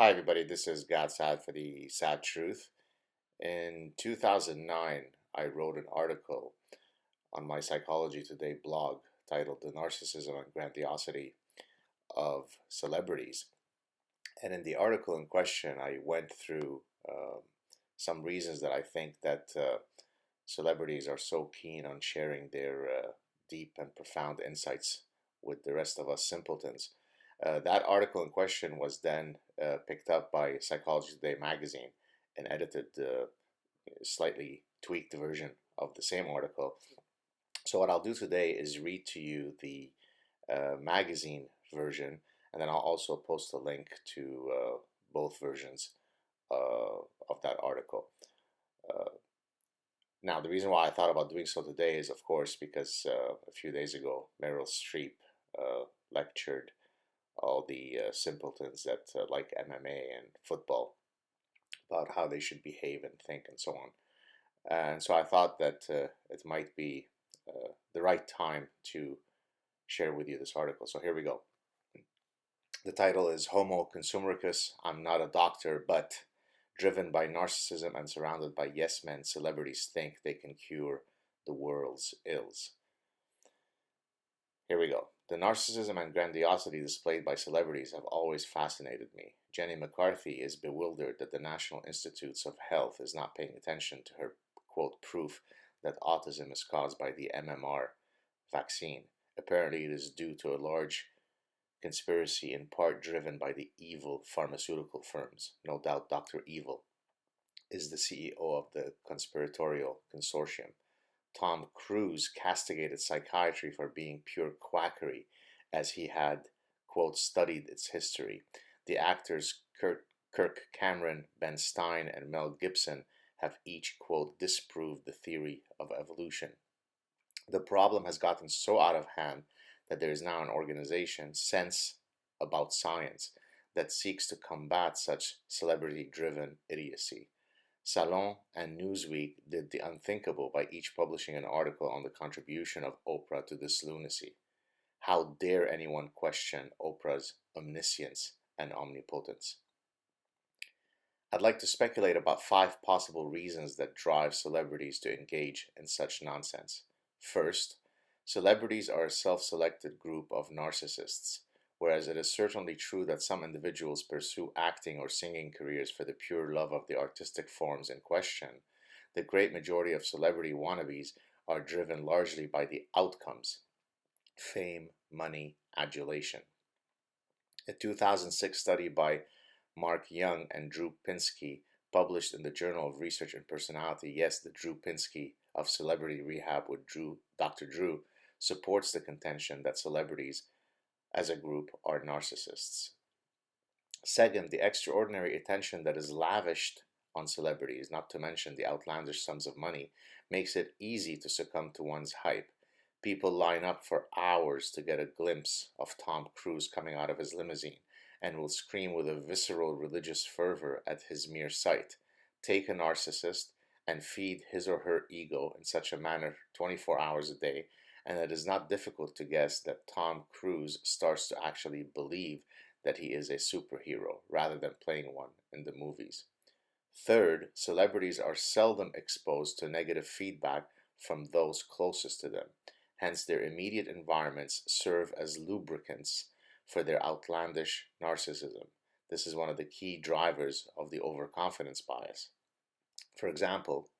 Hi, everybody. This is God SAAD for the SAAD Truth. In 2009, I wrote an article on my Psychology Today blog titled The Narcissism and Grandiosity of Celebrities. And in the article in question, I went through some reasons that I think that celebrities are so keen on sharing their deep and profound insights with the rest of us simpletons. That article in question was then picked up by Psychology Today magazine and edited the slightly tweaked version of the same article. So what I'll do today is read to you the magazine version, and then I'll also post a link to both versions of that article. Uh, Now, the reason why I thought about doing so today is, of course, because a few days ago, Meryl Streep lectured all the simpletons that like MMA and football about how they should behave and think and so on. And so I thought that it might be the right time to share with you this article. So here we go. The title is Homo Consumericus, I'm Not a Doctor, but driven by narcissism and surrounded by yes men, celebrities think they can cure the world's ills. Here we go. The narcissism and grandiosity displayed by celebrities have always fascinated me. Jenny McCarthy is bewildered that the National Institutes of Health is not paying attention to her, quote, proof that autism is caused by the MMR vaccine. Apparently, it is due to a large conspiracy in part driven by the evil pharmaceutical firms. No doubt Dr. Evil is the CEO of the conspiratorial consortium. Tom Cruise castigated psychiatry for being pure quackery as he had, quote, studied its history. The actors Kirk Cameron, Ben Stein, and Mel Gibson have each, quote, disproved the theory of evolution. The problem has gotten so out of hand that there is now an organization, Sense About Science, that seeks to combat such celebrity-driven idiocy. Salon and Newsweek did the unthinkable by each publishing an article on the contribution of Oprah to this lunacy. How dare anyone question Oprah's omniscience and omnipotence? I'd like to speculate about 5 possible reasons that drive celebrities to engage in such nonsense. First, celebrities are a self-selected group of narcissists. Whereas it is certainly true that some individuals pursue acting or singing careers for the pure love of the artistic forms in question, the great majority of celebrity wannabes are driven largely by the outcomes: fame, money, adulation. A 2006 study by Mark Young and Drew Pinsky, published in the Journal of Research and Personality, yes, the Drew Pinsky of Celebrity Rehab with Dr. Drew, supports the contention that celebrities as a group are narcissists. Second, the extraordinary attention that is lavished on celebrities, not to mention the outlandish sums of money, makes it easy to succumb to one's hype. People line up for hours to get a glimpse of Tom Cruise coming out of his limousine and will scream with a visceral religious fervor at his mere sight. Take a narcissist and feed his or her ego in such a manner 24 hours a day, and it is not difficult to guess that Tom Cruise starts to actually believe that he is a superhero rather than playing one in the movies. Third, celebrities are seldom exposed to negative feedback from those closest to them. Hence, their immediate environments serve as lubricants for their outlandish narcissism. This is one of the key drivers of the overconfidence bias. For example,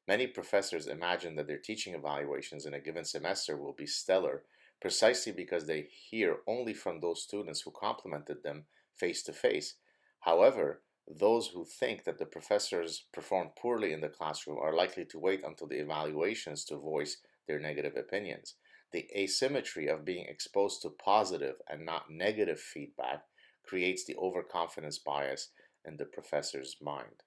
many professors imagine that their teaching evaluations in a given semester will be stellar precisely because they hear only from those students who complimented them face to face. However, those who think that the professors perform poorly in the classroom are likely to wait until the evaluations to voice their negative opinions. The asymmetry of being exposed to positive and not negative feedback creates the overconfidence bias in the professor's mind.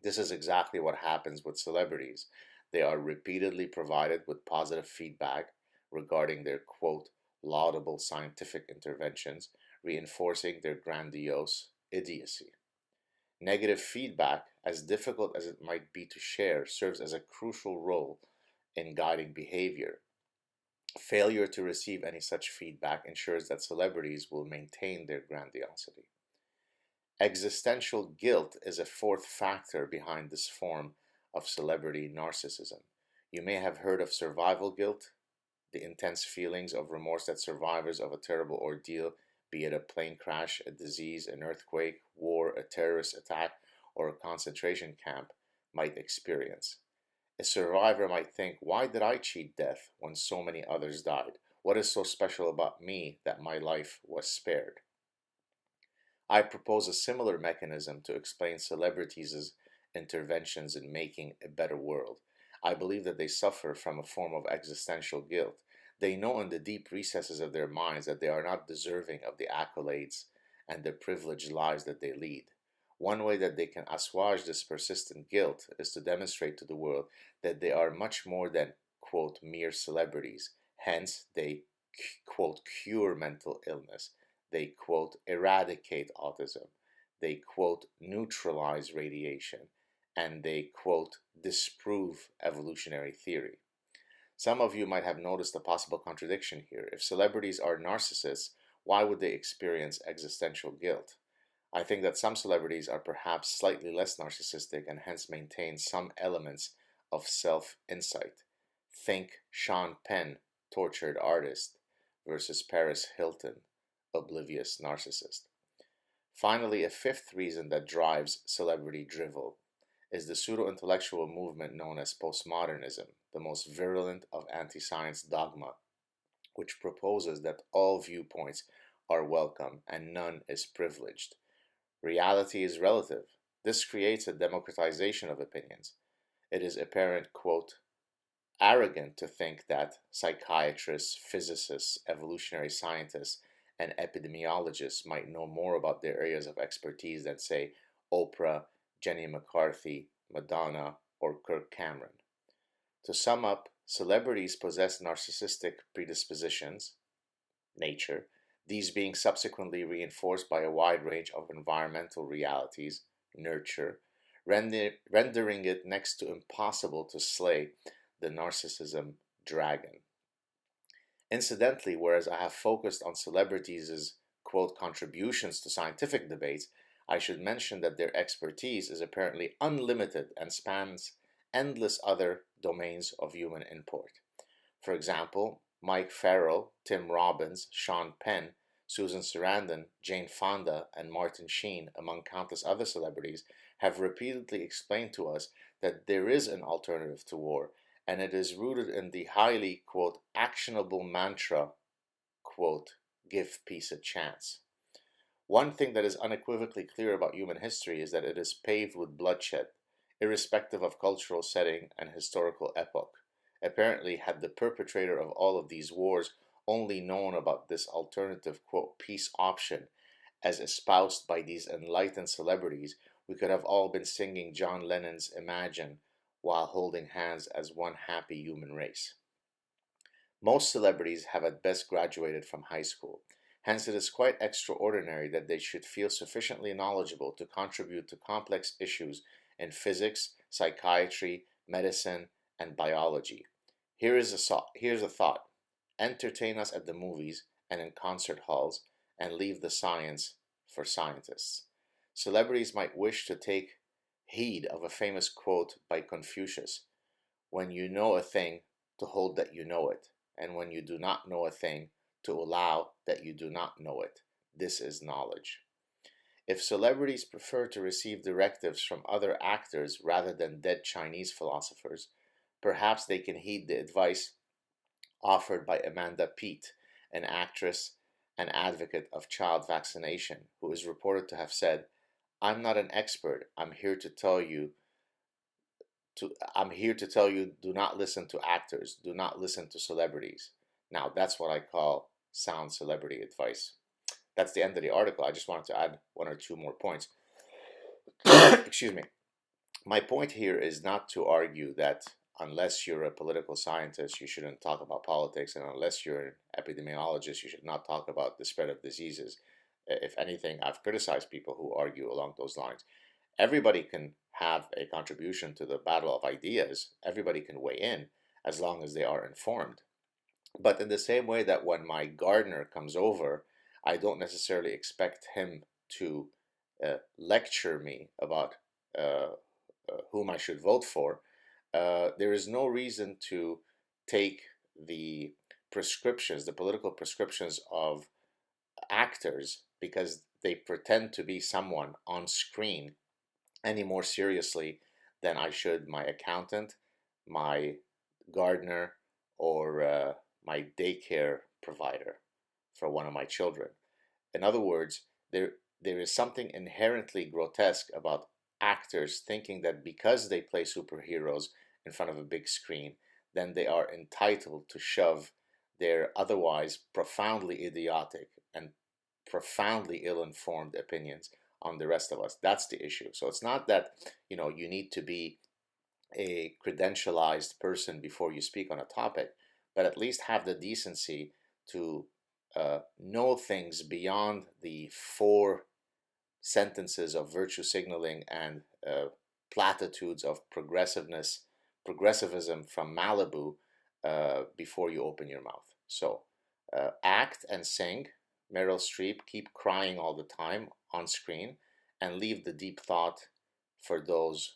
This is exactly what happens with celebrities. They are repeatedly provided with positive feedback regarding their, quote, laudable scientific interventions, reinforcing their grandiose idiocy. Negative feedback, as difficult as it might be to share, serves as a crucial role in guiding behavior. Failure to receive any such feedback ensures that celebrities will maintain their grandiosity. Existential guilt is a fourth factor behind this form of celebrity narcissism. You may have heard of survival guilt, the intense feelings of remorse that survivors of a terrible ordeal, be it a plane crash, a disease, an earthquake, war, a terrorist attack, or a concentration camp, might experience. A survivor might think, why did I cheat death when so many others died? What is so special about me that my life was spared? I propose a similar mechanism to explain celebrities' interventions in making a better world. I believe that they suffer from a form of existential guilt. They know in the deep recesses of their minds that they are not deserving of the accolades and the privileged lives that they lead. One way that they can assuage this persistent guilt is to demonstrate to the world that they are much more than, quote, mere celebrities. Hence, they, quote, cure mental illness. They, quote, eradicate autism. They, quote, neutralize radiation. And they, quote, disprove evolutionary theory. Some of you might have noticed a possible contradiction here. If celebrities are narcissists, why would they experience existential guilt? I think that some celebrities are perhaps slightly less narcissistic and hence maintain some elements of self-insight. Think Sean Penn, tortured artist, versus Paris Hilton, oblivious narcissist. Finally, a fifth reason that drives celebrity drivel is the pseudo-intellectual movement known as postmodernism, the most virulent of anti-science dogma, which proposes that all viewpoints are welcome and none is privileged. Reality is relative. This creates a democratization of opinions. It is apparent, quote, arrogant to think that psychiatrists, physicists, evolutionary scientists, and epidemiologists might know more about their areas of expertise than, say, Oprah, Jenny McCarthy, Madonna, or Kirk Cameron. To sum up, celebrities possess narcissistic predispositions, nature, these being subsequently reinforced by a wide range of environmental realities, nurture, rendering it next to impossible to slay the narcissism dragon. Incidentally, whereas I have focused on celebrities' quote contributions to scientific debates, I should mention that their expertise is apparently unlimited and spans endless other domains of human import. For example, Mike Farrell, Tim Robbins, Sean Penn, Susan Sarandon, Jane Fonda, and Martin Sheen, among countless other celebrities, have repeatedly explained to us that there is an alternative to war, and it is rooted in the highly, quote, actionable mantra, quote, give peace a chance. One thing that is unequivocally clear about human history is that it is paved with bloodshed, irrespective of cultural setting and historical epoch. Apparently, had the perpetrator of all of these wars only known about this alternative, quote, peace option as espoused by these enlightened celebrities, we could have all been singing John Lennon's Imagine while holding hands as one happy human race. Most celebrities have at best graduated from high school. Hence, it is quite extraordinary that they should feel sufficiently knowledgeable to contribute to complex issues in physics, psychiatry, medicine, and biology. Here's a thought. Entertain us at the movies and in concert halls, and leave the science for scientists. Celebrities might wish to take heed of a famous quote by Confucius: when you know a thing, to hold that you know it, and when you do not know a thing, to allow that you do not know it. This is knowledge. If celebrities prefer to receive directives from other actors rather than dead Chinese philosophers, perhaps they can heed the advice offered by Amanda Peet, an actress and advocate of child vaccination, who is reported to have said, I'm not an expert. I'm here to tell you do not listen to actors, do not listen to celebrities. Now, that's what I call sound celebrity advice. That's the end of the article. I just wanted to add one or two more points. Excuse me. My point here is not to argue that unless you're a political scientist, you shouldn't talk about politics, and unless you're an epidemiologist, you should not talk about the spread of diseases. If anything, I've criticized people who argue along those lines. Everybody can have a contribution to the battle of ideas. Everybody can weigh in as long as they are informed. But in the same way that when my gardener comes over, I don't necessarily expect him to lecture me about whom I should vote for, there is no reason to take the prescriptions, the political prescriptions of actors because they pretend to be someone on screen any more seriously than I should my accountant, my gardener, or my daycare provider for one of my children. In other words, there is something inherently grotesque about actors thinking that because they play superheroes in front of a big screen, then they are entitled to shove their otherwise profoundly idiotic and profoundly ill-informed opinions on the rest of us. That's the issue. So it's not that, you need to be a credentialized person before you speak on a topic, but at least have the decency to know things beyond the four sentences of virtue signaling and platitudes of progressivism from Malibu before you open your mouth. So act and sing. Meryl Streep, keep crying all the time on screen, and leave the deep thought for those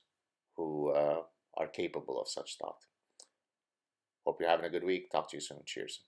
who are capable of such thought. Hope you're having a good week. Talk to you soon. Cheers.